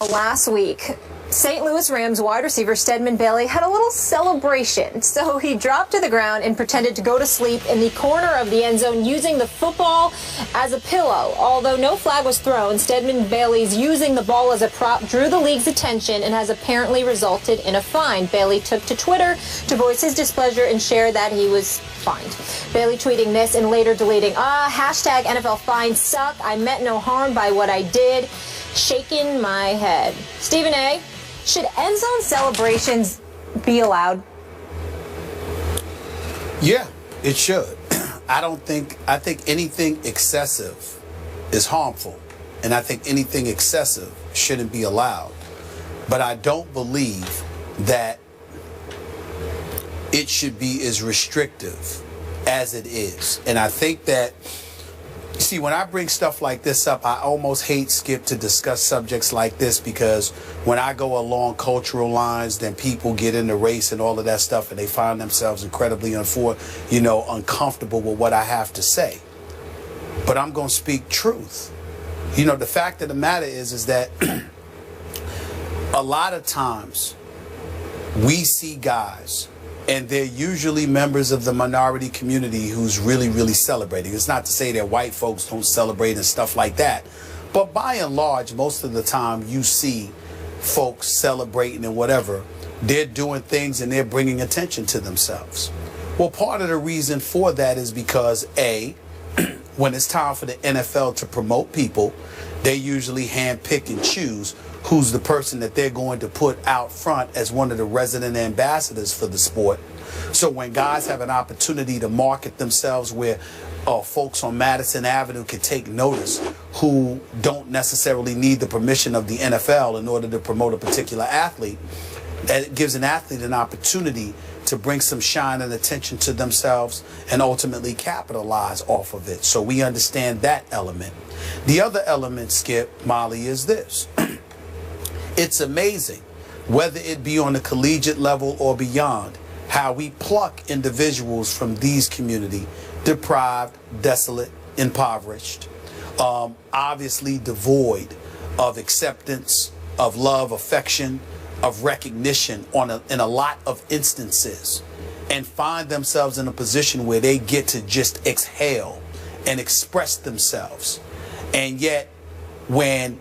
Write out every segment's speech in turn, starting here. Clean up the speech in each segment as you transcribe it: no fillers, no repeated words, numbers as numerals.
Last week, St. Louis Rams wide receiver Stedman Bailey had a little celebration. So he dropped to the ground and pretended to go to sleep in the corner of the end zone using the football as a pillow. Although no flag was thrown, Stedman Bailey's using the ball as a prop drew the league's attention and has apparently resulted in a fine. Bailey took to Twitter to voice his displeasure and share that he was fined. Bailey tweeting this and later deleting, hashtag NFL fines suck. I meant no harm by what I did. Shaking my head. Stephen A., should end zone celebrations be allowed? Yeah, it should. I think anything excessive is harmful, and I think anything excessive shouldn't be allowed. But I don't believe that it should be as restrictive as it is. And I think that, see, when I bring stuff like this up, I almost hate, Skip, to discuss subjects like this, because when I go along cultural lines, then people get into race and all of that stuff, and they find themselves incredibly uncomfortable with what I have to say. But I'm going to speak truth. The fact of the matter is that a lot of times we see guys, and they're usually members of the minority community who's really, really celebrating. It's not to say that white folks don't celebrate and stuff like that. But by and large, most of the time you see folks celebrating and whatever. They're doing things and they're bringing attention to themselves. Well, part of the reason for that is because, A, when it's time for the NFL to promote people, they usually handpick and choose who's the person that they're going to put out front as one of the resident ambassadors for the sport. So when guys have an opportunity to market themselves where folks on Madison Avenue can take notice who don't necessarily need the permission of the NFL in order to promote a particular athlete, it gives an athlete an opportunity to bring some shine and attention to themselves and ultimately capitalize off of it. So we understand that element. The other element, Skip, Molly, is this. It's amazing, whether it be on the collegiate level or beyond, how we pluck individuals from these community, deprived, desolate, impoverished, obviously devoid of acceptance, of love, affection, of recognition in a lot of instances, and find themselves in a position where they get to just exhale and express themselves. And yet, when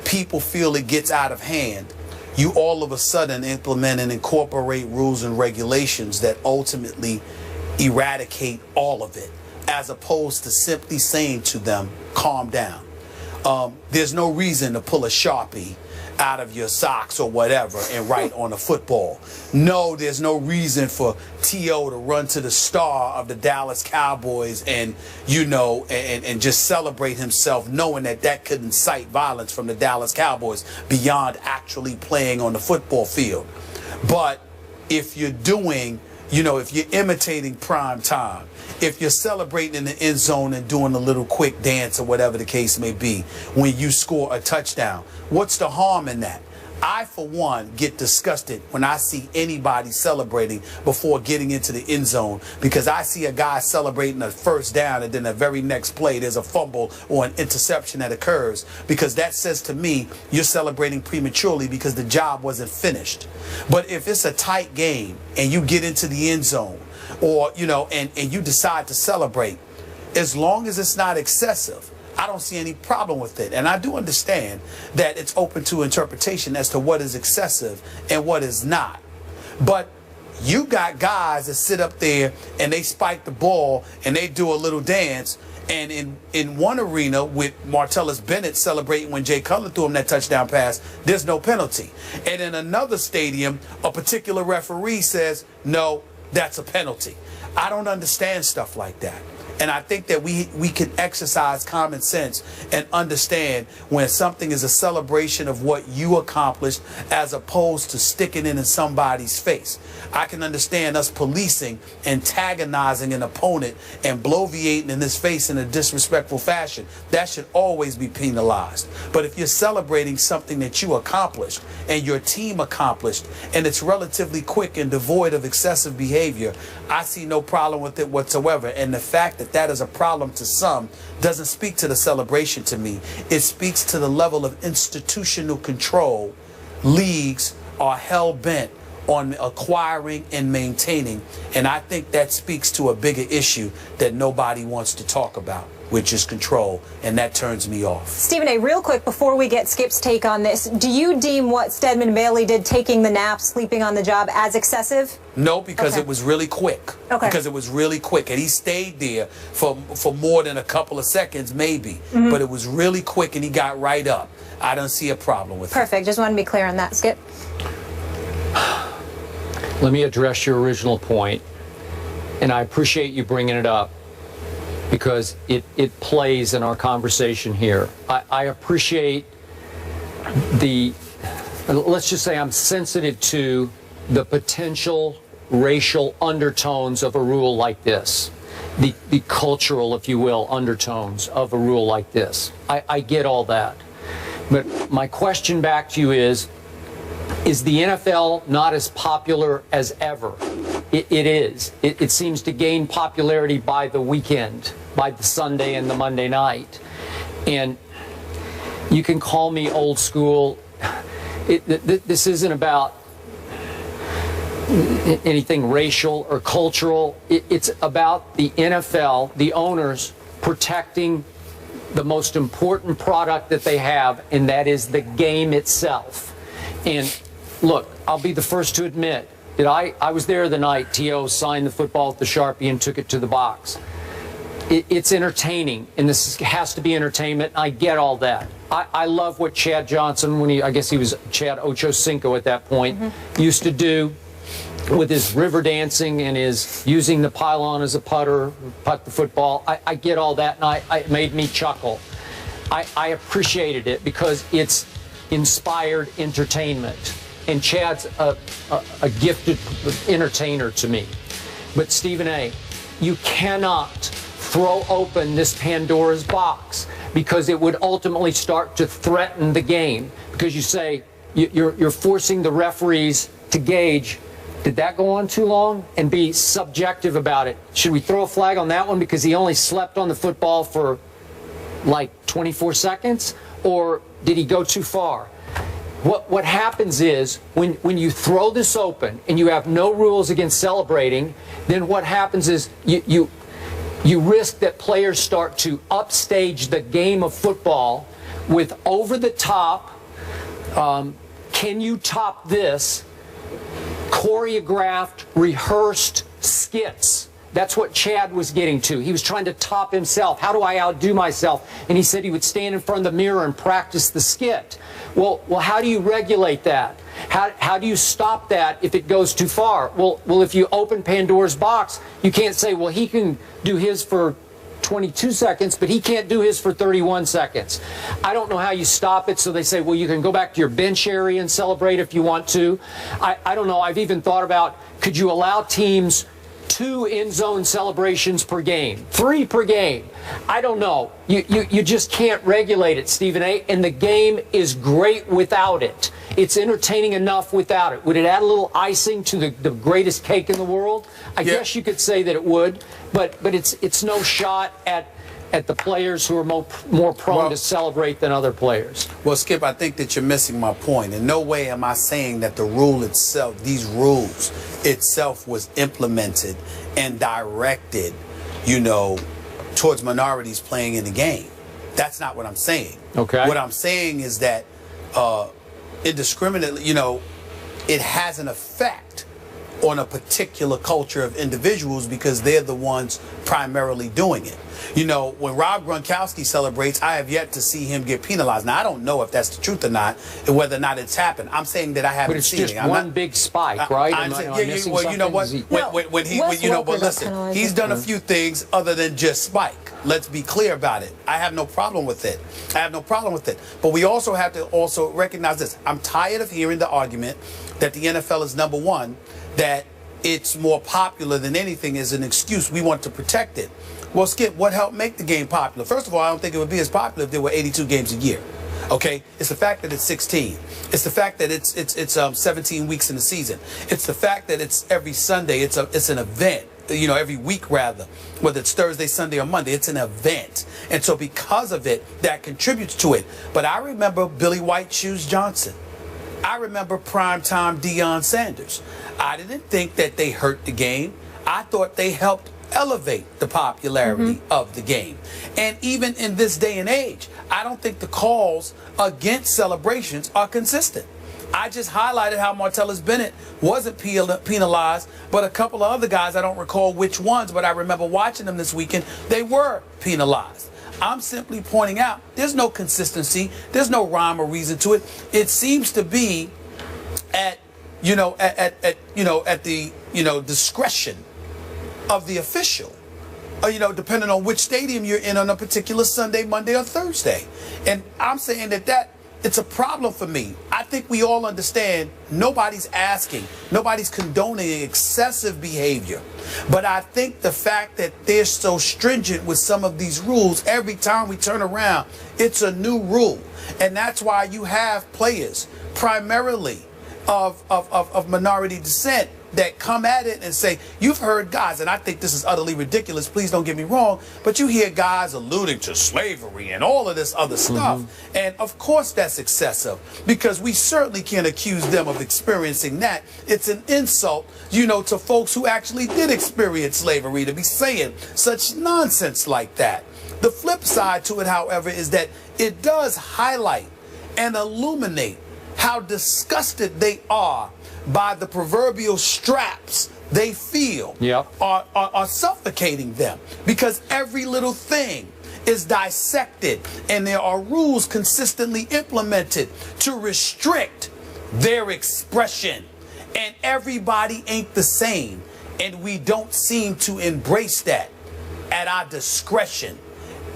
people feel it gets out of hand, you all of a sudden implement and incorporate rules and regulations that ultimately eradicate all of it, as opposed to simply saying to them, calm down. There's no reason to pull a Sharpie out of your socks or whatever and write on a football. No, there's no reason for T.O. to run to the star of the Dallas Cowboys and, and just celebrate himself, knowing that that could incite violence from the Dallas Cowboys beyond actually playing on the football field. But if you're doing, if you're imitating prime time, if you're celebrating in the end zone and doing a little quick dance or whatever the case may be when you score a touchdown, what's the harm in that? I, for one, get disgusted when I see anybody celebrating before getting into the end zone, because I see a guy celebrating a first down and then the very next play there's a fumble or an interception that occurs, because that says to me you're celebrating prematurely because the job wasn't finished. But if it's a tight game and you get into the end zone, or and you decide to celebrate, as long as it's not excessive, I don't see any problem with it. And I do understand that it's open to interpretation as to what is excessive and what is not. But you got guys that sit up there and they spike the ball and they do a little dance. And in one arena with Martellus Bennett celebrating when Jay Cutler threw him that touchdown pass, there's no penalty. And in another stadium, a particular referee says, no, that's a penalty. I don't understand stuff like that. And I think that we can exercise common sense and understand when something is a celebration of what you accomplished as opposed to sticking it in somebody's face. I can understand us policing, antagonizing an opponent and bloviating in his face in a disrespectful fashion. That should always be penalized. But if you're celebrating something that you accomplished and your team accomplished, and it's relatively quick and devoid of excessive behavior, I see no problem with it whatsoever. And the fact that that that is a problem to some doesn't speak to the celebration to me. It speaks to the level of institutional control leagues are hell-bent on acquiring and maintaining. And I think that speaks to a bigger issue that nobody wants to talk about, which is control, and that turns me off. Stephen A., real quick before we get Skip's take on this, do you deem what Stedman and Bailey did, taking the nap, sleeping on the job, as excessive? No, because it was really quick. Okay. Because it was really quick, and he stayed there for more than a couple of seconds, maybe. But it was really quick, and he got right up. I don't see a problem with it. Perfect. Just want to be clear on that, Skip. Let me address your original point, and I appreciate you bringing it up, because it plays in our conversation here. I appreciate let's just say I'm sensitive to the potential racial undertones of a rule like this, the cultural, if you will, undertones of a rule like this. I get all that. But my question back to you is the NFL not as popular as ever? It is. It seems to gain popularity by the weekend, by the Sunday and the Monday night. And you can call me old school. This isn't about anything racial or cultural. It's about the NFL, the owners, protecting the most important product that they have, and that is the game itself. And look, I'll be the first to admit that I was there the night T.O. signed the football with the Sharpie and took it to the box. It's entertaining, and this has to be entertainment. I get all that. I love what Chad Johnson, I guess he was Chad Ochocinco at that point, used to do with his river dancing and his using the pylon as a putter, putt the football. I get all that, and it made me chuckle. I appreciated it because it's inspired entertainment. And Chad's a gifted entertainer to me. But Stephen A., you cannot throw open this Pandora's box, because it would ultimately start to threaten the game. Because you say you're forcing the referees to gauge, did that go on too long, and be subjective about it. Should we throw a flag on that one because he only slept on the football for like 24 seconds? Or did he go too far? What happens is when you throw this open and you have no rules against celebrating, then what happens is you risk that players start to upstage the game of football with over-the-top, can you top this, choreographed, rehearsed skits. That's what Chad was getting to. He was trying to top himself. How do I outdo myself? And he said he would stand in front of the mirror and practice the skit. Well, how do you regulate that? How do you stop that if it goes too far? Well, if you open Pandora's box, you can't say, well, he can do his for 22 seconds, but he can't do his for 31 seconds. I don't know how you stop it. So they say, well, you can go back to your bench area and celebrate if you want to. I don't know. I've even thought about, could you allow teams 2 end-zone celebrations per game, 3 per game? I don't know. You just can't regulate it, Stephen A. And the game is great without it. It's entertaining enough without it. Would it add a little icing to the greatest cake in the world? I guess you could say that it would, but it's no shot at the players who are more prone to celebrate than other players. Well, Skip, I think that you're missing my point. In no way am I saying that the rule itself, these rules itself, was implemented and directed, towards minorities playing in the game. That's not what I'm saying. Okay. What I'm saying is that indiscriminately, it has an effect on a particular culture of individuals because they're the ones primarily doing it. When Rob Gronkowski celebrates, I have yet to see him get penalized. Now, I don't know if that's the truth or not, and whether or not it's happened. I'm saying that I haven't seen it. But it's just one big spike, right? I'm saying, well, you know what? But listen, he's done a few things other than just spike. Let's be clear about it. I have no problem with it. But we also have to recognize this. I'm tired of hearing the argument that the NFL is number one, that it's more popular than anything is an excuse. We want to protect it. Well, Skip, what helped make the game popular? First of all, I don't think it would be as popular if there were 82 games a year. Okay? It's the fact that it's 16. It's the fact that it's 17 weeks in the season. It's the fact that it's every Sunday. It's an event. every week rather, whether it's Thursday, Sunday, or Monday. It's an event. And so because of it, that contributes to it. But I remember Billy White Shoes Johnson. I remember primetime Deion Sanders. I didn't think that they hurt the game. I thought they helped elevate the popularity of the game. And even in this day and age, I don't think the calls against celebrations are consistent. I just highlighted how Martellus Bennett wasn't penalized, but a couple of other guys, I don't recall which ones, but I remember watching them this weekend, they were penalized. I'm simply pointing out there's no consistency, there's no rhyme or reason to it. It seems to be at the discretion of the official, depending on which stadium you're in on a particular Sunday, Monday, or Thursday. And I'm saying that it's a problem for me. I think we all understand nobody's asking, nobody's condoning excessive behavior. But I think the fact that they're so stringent with some of these rules, every time we turn around, it's a new rule. And that's why you have players, primarily of minority descent, that come at it and say, you've heard guys, and I think this is utterly ridiculous, please don't get me wrong, but you hear guys alluding to slavery and all of this other stuff. And of course that's excessive, because we certainly can't accuse them of experiencing that. It's an insult, to folks who actually did experience slavery to be saying such nonsense like that. The flip side to it, however, is that it does highlight and illuminate how disgusted they are by the proverbial straps they feel are suffocating them, because every little thing is dissected and there are rules consistently implemented to restrict their expression, and everybody ain't the same, and we don't seem to embrace that at our discretion,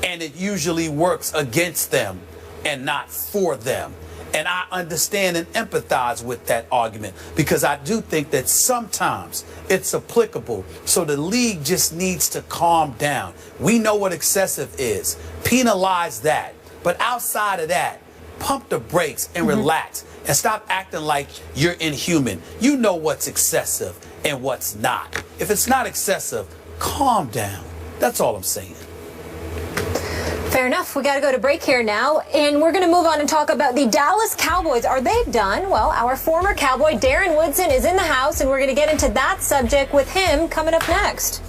and it usually works against them and not for them. And I understand and empathize with that argument, because I do think that sometimes it's applicable. So the league just needs to calm down. We know what excessive is. Penalize that. But outside of that, pump the brakes and relax and stop acting like you're inhuman. You know what's excessive and what's not. If it's not excessive, calm down. That's all I'm saying. Fair enough. We got to go to break here now, and we're going to move on and talk about the Dallas Cowboys. Are they done? Well, our former Cowboy, Darren Woodson, is in the house, and we're going to get into that subject with him coming up next.